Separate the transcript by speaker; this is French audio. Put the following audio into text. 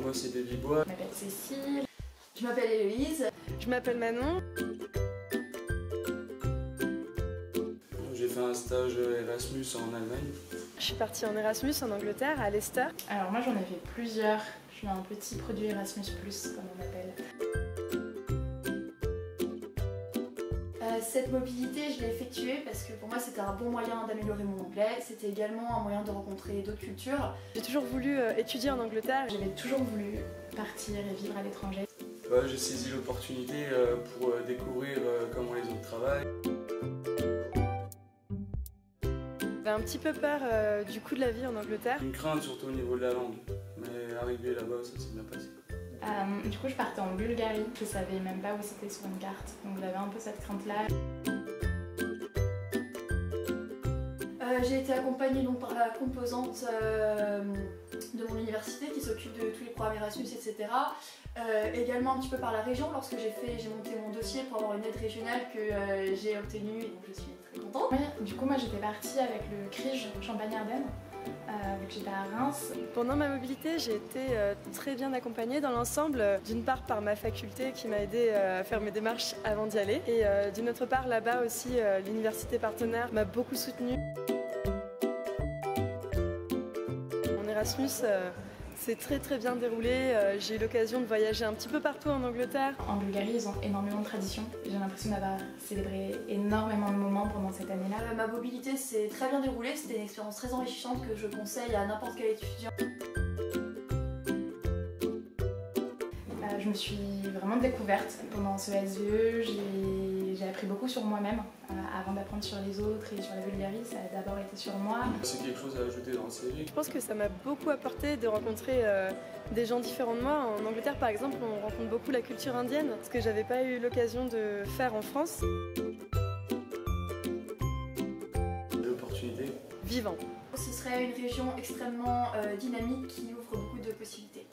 Speaker 1: moi c'est David Bois.
Speaker 2: Je m'appelle Cécile. Je m'appelle Héloïse.
Speaker 3: Je m'appelle Manon.
Speaker 1: J'ai fait un stage Erasmus en Allemagne.
Speaker 3: Je suis partie en Erasmus en Angleterre, à Leicester.
Speaker 2: Alors moi j'en ai fait plusieurs. Je suis un petit produit Erasmus+, comme on appelle. Cette mobilité, je l'ai effectuée parce que pour moi c'était un bon moyen d'améliorer mon anglais. C'était également un moyen de rencontrer d'autres cultures.
Speaker 3: J'ai toujours voulu étudier en Angleterre.
Speaker 2: J'avais toujours voulu partir et vivre à l'étranger.
Speaker 1: J'ai saisi l'opportunité pour découvrir comment les autres travaillent.
Speaker 3: J'avais un petit peu peur du coût de la vie en Angleterre.
Speaker 1: Une crainte surtout au niveau de la langue, mais arrivé là-bas ça s'est bien passé.
Speaker 2: Du coup je partais en Bulgarie, je savais même pas où c'était sur une carte, donc j'avais un peu cette crainte-là. J'ai été accompagnée donc par la composante de mon université qui s'occupe de tous les programmes Erasmus, etc. Également un petit peu par la région lorsque j'ai monté mon dossier pour avoir une aide régionale que j'ai obtenue et donc je suis très contente. Ouais, du coup moi j'étais partie avec le CRIJ Champagne-Ardenne. Vu que j'étais à Reims.
Speaker 3: Pendant ma mobilité, j'ai été très bien accompagnée dans l'ensemble, d'une part par ma faculté qui m'a aidée à faire mes démarches avant d'y aller, et d'une autre part là-bas aussi, l'université partenaire m'a beaucoup soutenue. Mon Erasmus s'est très bien déroulé, j'ai eu l'occasion de voyager un petit peu partout en Angleterre.
Speaker 2: En Bulgarie, ils ont énormément de traditions. J'ai l'impression d'avoir célébré énormément de moments pendant cette année-là. Ma mobilité s'est très bien déroulée, c'était une expérience très enrichissante que je conseille à n'importe quel étudiant. Je me suis vraiment découverte pendant ce SVE, j'ai appris beaucoup sur moi-même. Avant d'apprendre sur les autres et sur la Bulgarie, ça a d'abord été sur moi.
Speaker 1: C'est quelque chose à ajouter dans le CV.
Speaker 3: Je pense que ça m'a beaucoup apporté de rencontrer des gens différents de moi. En Angleterre par exemple, on rencontre beaucoup la culture indienne, ce que j'avais pas eu l'occasion de faire en France.
Speaker 1: L'opportunité.
Speaker 3: Vivant.
Speaker 2: Ce serait une région extrêmement dynamique qui ouvre beaucoup de possibilités.